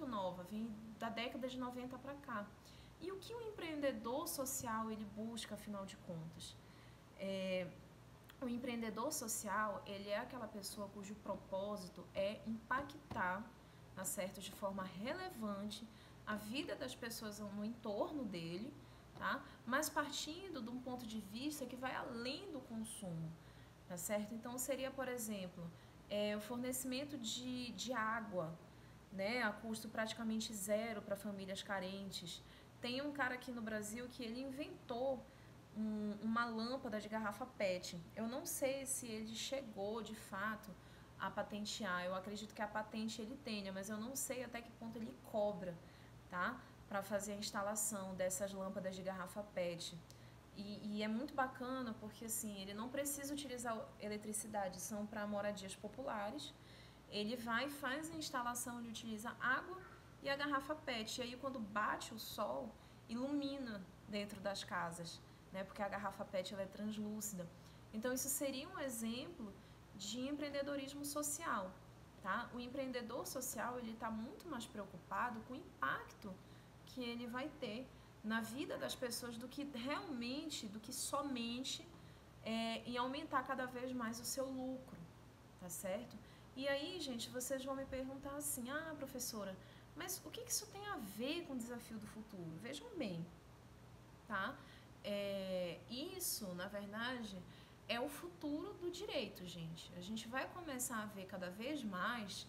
nova, vem da década de 90 para cá. E o que o empreendedor social ele busca, afinal de contas? O empreendedor social, ele é aquela pessoa cujo propósito é impactar, tá certo, de forma relevante a vida das pessoas no entorno dele, tá? Mas partindo de um ponto de vista que vai além do consumo, tá certo? Então seria, por exemplo, o fornecimento de água, né, a custo praticamente zero para famílias carentes. Tem um cara aqui no Brasil que ele inventou uma lâmpada de garrafa PET. Eu não sei se ele chegou de fato a patentear. Eu acredito que a patente ele tenha, mas eu não sei até que ponto ele cobra, tá? Para fazer a instalação dessas lâmpadas de garrafa PET. E é muito bacana porque assim, ele não precisa utilizar eletricidade, são para moradias populares. Ele vai, faz a instalação, ele utiliza água e a garrafa PET. E aí quando bate o sol, ilumina dentro das casas, né? Porque a garrafa PET ela é translúcida. Então isso seria um exemplo de empreendedorismo social, tá? O empreendedor social ele está muito mais preocupado com o impacto que ele vai ter na vida das pessoas do que realmente, do que somente em aumentar cada vez mais o seu lucro, tá certo? E aí, gente, vocês vão me perguntar assim, professora, mas o que isso tem a ver com o desafio do futuro? Vejam bem, tá? Isso, na verdade, é o futuro do direito, gente. A gente vai começar a ver cada vez mais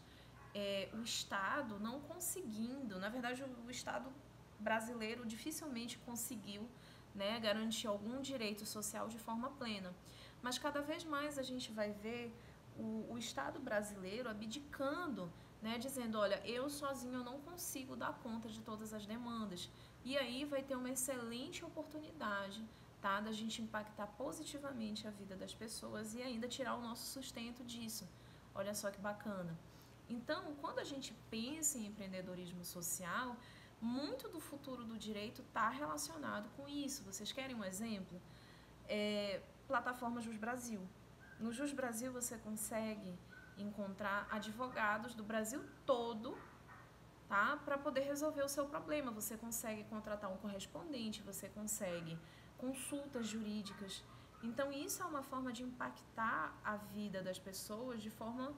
o Estado não conseguindo, na verdade, o Estado brasileiro dificilmente conseguiu, né, garantir algum direito social de forma plena. Mas cada vez mais a gente vai ver o Estado brasileiro abdicando, né, dizendo, olha, eu sozinho não consigo dar conta de todas as demandas. E aí vai ter uma excelente oportunidade, tá, da gente impactar positivamente a vida das pessoas e ainda tirar o nosso sustento disso. Olha só que bacana. Então, quando a gente pensa em empreendedorismo social, muito do futuro do direito está relacionado com isso. Vocês querem um exemplo? Plataforma Jus Brasil. No Jus Brasil você consegue encontrar advogados do Brasil todo, tá? Para poder resolver o seu problema. Você consegue contratar um correspondente, você consegue consultas jurídicas. Então isso é uma forma de impactar a vida das pessoas de forma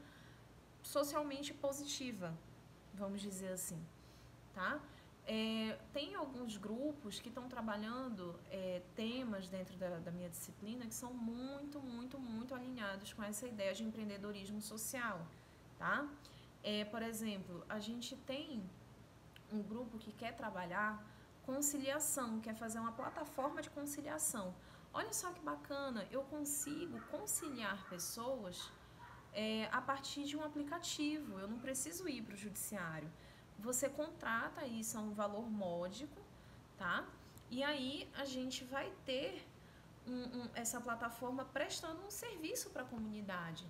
socialmente positiva, vamos dizer assim, tá? Tem alguns grupos que estão trabalhando temas dentro da minha disciplina que são muito, muito, muito alinhados com essa ideia de empreendedorismo social, tá? Por exemplo, a gente tem um grupo que quer trabalhar conciliação, quer fazer uma plataforma de conciliação. Olha só que bacana, eu consigo conciliar pessoas a partir de um aplicativo, eu não preciso ir para o judiciário. Você contrata isso a um valor módico, tá? E aí a gente vai ter essa plataforma prestando um serviço para a comunidade,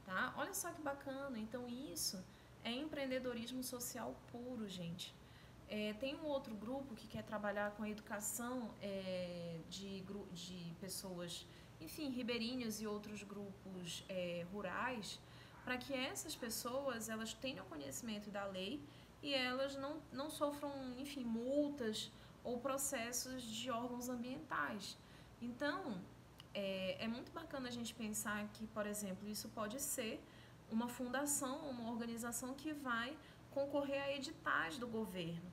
tá? Olha só que bacana. Então isso é empreendedorismo social puro, gente. Tem um outro grupo que quer trabalhar com a educação de pessoas, enfim, ribeirinhas e outros grupos rurais, para que essas pessoas elas tenham conhecimento da lei e elas não sofram, enfim, multas ou processos de órgãos ambientais. Então, é muito bacana a gente pensar que, por exemplo, isso pode ser uma fundação, uma organização que vai concorrer a editais do governo,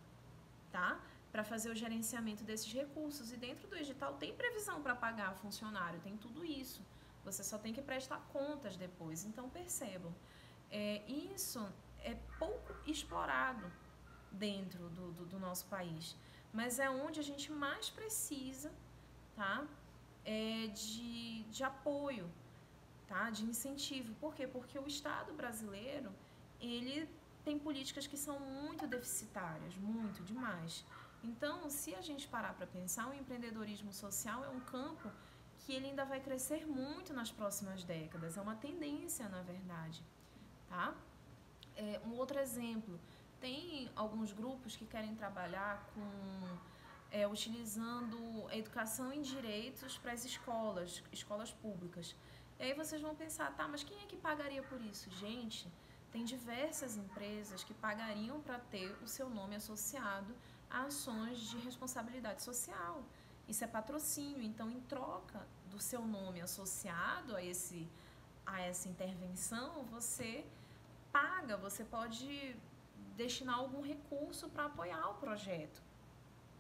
tá? Para fazer o gerenciamento desses recursos. E dentro do edital tem previsão para pagar funcionário, tem tudo isso. Você só tem que prestar contas depois. Então, percebam, isso é pouco explorado dentro do nosso país, mas é onde a gente mais precisa, tá? De apoio, tá? De incentivo. Por quê? Porque o Estado brasileiro, ele tem políticas que são muito deficitárias, muito, demais. Então, se a gente parar para pensar, o empreendedorismo social é um campo que ele ainda vai crescer muito nas próximas décadas. É uma tendência, na verdade, tá? Um outro exemplo, tem alguns grupos que querem trabalhar com utilizando a educação em direitos para as escolas públicas. E aí vocês vão pensar, tá, mas quem é que pagaria por isso? Gente, Tem diversas empresas que pagariam para ter o seu nome associado a ações de responsabilidade social. Isso é patrocínio, então em troca do seu nome associado a essa intervenção, você paga, você pode destinar algum recurso para apoiar o projeto,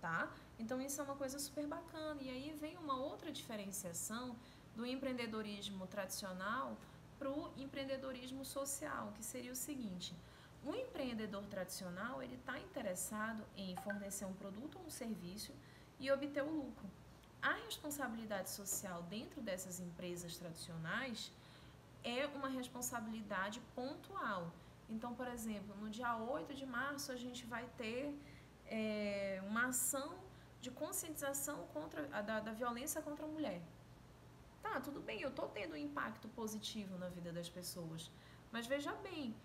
tá? Então isso é uma coisa super bacana. E aí vem uma outra diferenciação do empreendedorismo tradicional para o empreendedorismo social, que seria o seguinte: o empreendedor tradicional, ele está interessado em fornecer um produto ou um serviço e obter o lucro. A responsabilidade social dentro dessas empresas tradicionais é uma responsabilidade pontual. Então, por exemplo, no dia 8 de março a gente vai ter uma ação de conscientização da violência contra a mulher. Tá, tudo bem, eu estou tendo um impacto positivo na vida das pessoas, mas veja bem,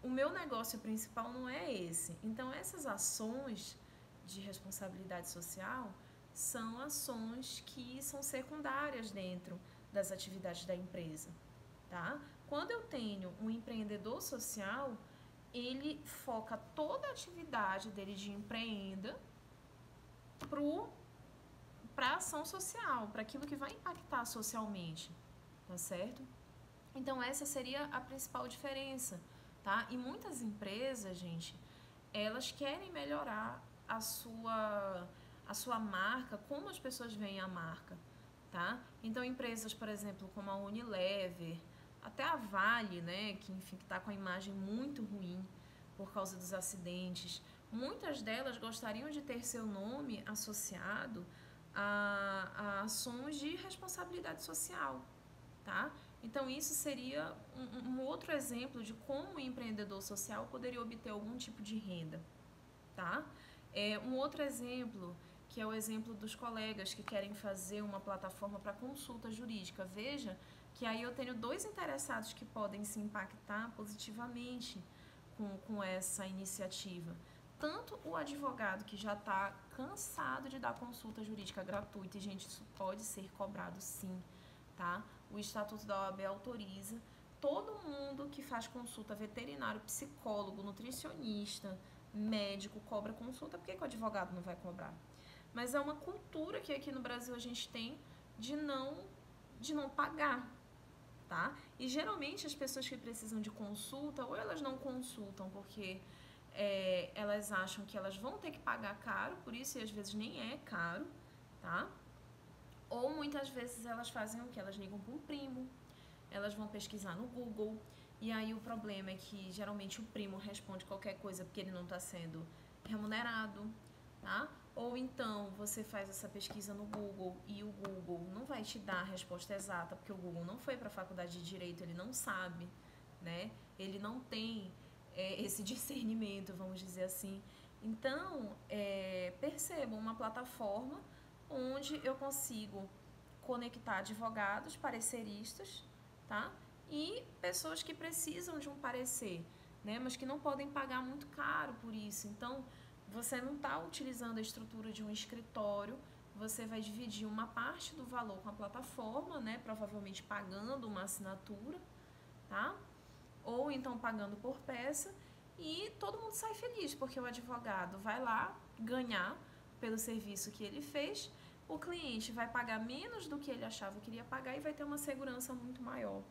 o meu negócio principal não é esse. Então, essas ações de responsabilidade social são ações que são secundárias dentro das atividades da empresa, tá? Quando eu tenho um empreendedor social, ele foca toda a atividade dele de empreenda para a ação social, para aquilo que vai impactar socialmente, tá certo? Então, essa seria a principal diferença, tá? E muitas empresas, gente, elas querem melhorar a sua marca, como as pessoas veem a marca, tá? Então, empresas, por exemplo, como a Unilever, até a Vale, né, que enfim está com a imagem muito ruim por causa dos acidentes, muitas delas gostariam de ter seu nome associado a ações de responsabilidade social, tá? Então, isso seria um outro exemplo de como o empreendedor social poderia obter algum tipo de renda, tá? Um outro exemplo, que é o exemplo dos colegas que querem fazer uma plataforma para consulta jurídica. Veja que aí eu tenho dois interessados que podem se impactar positivamente com essa iniciativa. Tanto o advogado que já está cansado de dar consulta jurídica gratuita, e gente, isso pode ser cobrado sim, tá? O Estatuto da OAB autoriza todo mundo que faz consulta, veterinário, psicólogo, nutricionista, médico, cobra consulta. Por que o advogado não vai cobrar? Mas é uma cultura que aqui no Brasil a gente tem de não pagar, tá? E geralmente as pessoas que precisam de consulta, ou elas não consultam porque elas acham que elas vão ter que pagar caro, por isso, e às vezes nem é caro, tá? Ou muitas vezes elas fazem o que? Elas ligam para um primo, elas vão pesquisar no Google, e aí o problema é que geralmente o primo responde qualquer coisa porque ele não está sendo remunerado, tá? Ou então você faz essa pesquisa no Google e o Google não vai te dar a resposta exata, porque o Google não foi para a faculdade de Direito, ele não sabe, né? Ele não tem esse discernimento, vamos dizer assim. Então, percebam uma plataforma onde eu consigo conectar advogados, pareceristas, tá? E pessoas que precisam de um parecer, né? Mas que não podem pagar muito caro por isso. Então, você não está utilizando a estrutura de um escritório, você vai dividir uma parte do valor com a plataforma, né? Provavelmente pagando uma assinatura, tá? Ou então pagando por peça, e todo mundo sai feliz, porque o advogado vai lá ganhar pelo serviço que ele fez, o cliente vai pagar menos do que ele achava que iria pagar e vai ter uma segurança muito maior,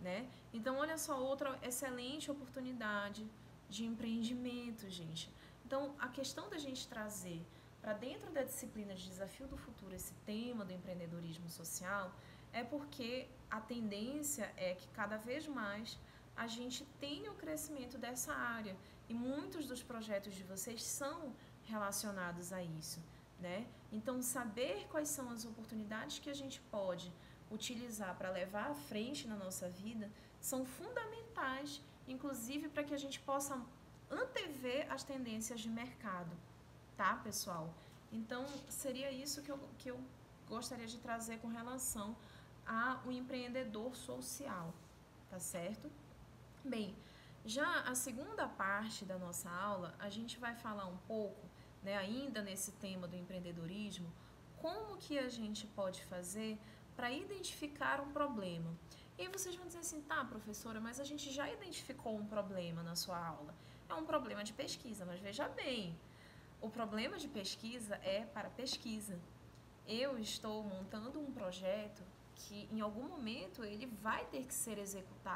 né? Então, olha só, outra excelente oportunidade de empreendimento, gente. Então, a questão da gente trazer para dentro da disciplina de Desafio do Futuro esse tema do empreendedorismo social é porque a tendência é que cada vez mais a gente tenha o crescimento dessa área, e muitos dos projetos de vocês são relacionados a isso, né? Então, saber quais são as oportunidades que a gente pode utilizar para levar à frente na nossa vida são fundamentais, inclusive para que a gente possa antever as tendências de mercado, tá, pessoal? Então, seria isso que eu gostaria de trazer com relação ao empreendedor social, tá certo? Bem, já a segunda parte da nossa aula, a gente vai falar um pouco, né, ainda nesse tema do empreendedorismo, como que a gente pode fazer para identificar um problema. E aí vocês vão dizer assim, tá, professora, mas a gente já identificou um problema na sua aula. É um problema de pesquisa, mas veja bem, o problema de pesquisa é para pesquisa. Eu estou montando um projeto que em algum momento ele vai ter que ser executado.